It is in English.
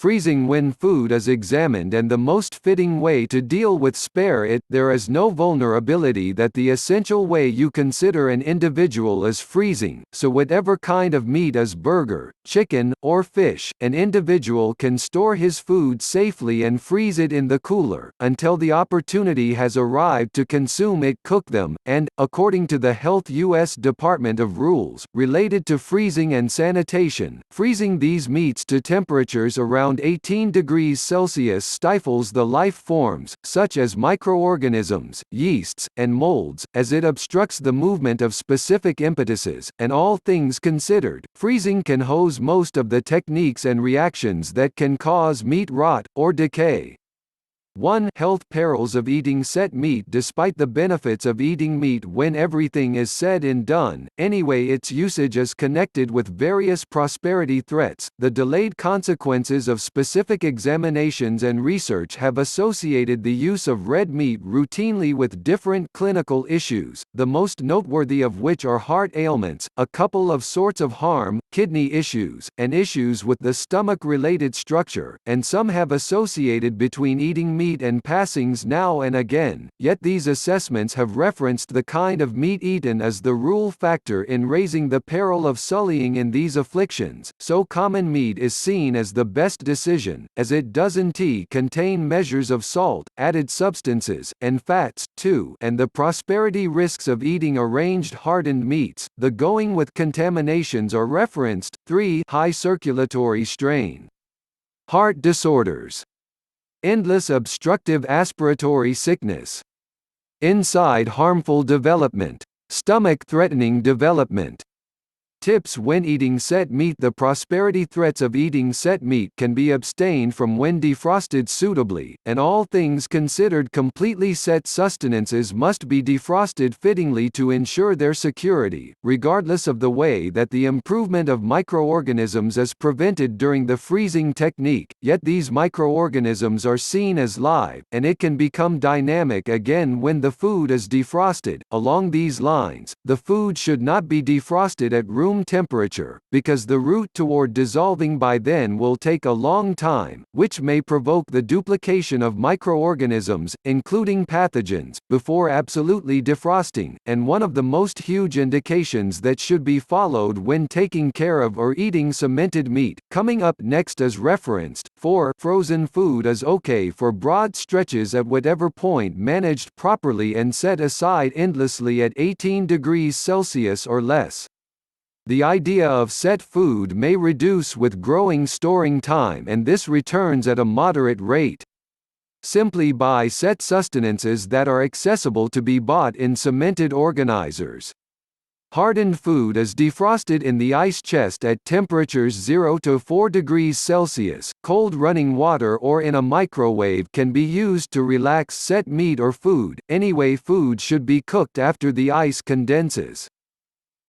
freezing when food is examined and the most fitting way to deal with spare it. There is no vulnerability that the essential way you consider an individual is freezing, so whatever kind of meat is burger, chicken, or fish, an individual can store his food safely and freeze it in the cooler, until the opportunity has arrived to consume it, cook them, and, according to the Health U.S. Department of Rules, related to freezing and sanitation, freezing these meats to temperatures around 18 degrees Celsius stifles the life forms, such as microorganisms, yeasts, and molds, as it obstructs the movement of specific impetuses, and all things considered, freezing can hose most of the techniques and reactions that can cause meat rot, or decay. 1. Health perils of eating set meat. Despite the benefits of eating meat when everything is said and done, anyway, its usage is connected with various prosperity threats. The delayed consequences of specific examinations and research have associated the use of red meat routinely with different clinical issues, the most noteworthy of which are heart ailments, a couple of sorts of harm, kidney issues, and issues with the stomach-related structure, and some have associated between eating meat and passings now and again, yet these assessments have referenced the kind of meat eaten as the rule factor in raising the peril of sullying in these afflictions, so common meat is seen as the best decision, as it doesn't contain measures of salt, added substances, and fats, too, and the prosperity risks of eating arranged hardened meats, the going with contaminations are referenced. 3. High circulatory strain. Heart disorders. Endless obstructive aspiratory sickness. Inside harmful development. Stomach-threatening development. Tips when eating set meat. The prosperity threats of eating set meat can be abstained from when defrosted suitably, and all things considered, completely set sustenances must be defrosted fittingly to ensure their security, regardless of the way that the improvement of microorganisms is prevented during the freezing technique, yet these microorganisms are seen as live, and it can become dynamic again when the food is defrosted. Along these lines, the food should not be defrosted at room temperature, because the route toward dissolving by then will take a long time, which may provoke the duplication of microorganisms, including pathogens, before absolutely defrosting, and one of the most huge indications that should be followed when taking care of or eating cemented meat. Coming up next is referenced. 4. Frozen food is okay for broad stretches at whatever point managed properly and set aside endlessly at 18 degrees Celsius or less. The idea of set food may reduce with growing storing time, and this returns at a moderate rate. Simply buy set sustenances that are accessible to be bought in cemented organizers. Hardened food is defrosted in the ice chest at temperatures 0 to 4 degrees Celsius. Cold running water or in a microwave can be used to relax set meat or food. Anyway, food should be cooked after the ice condenses.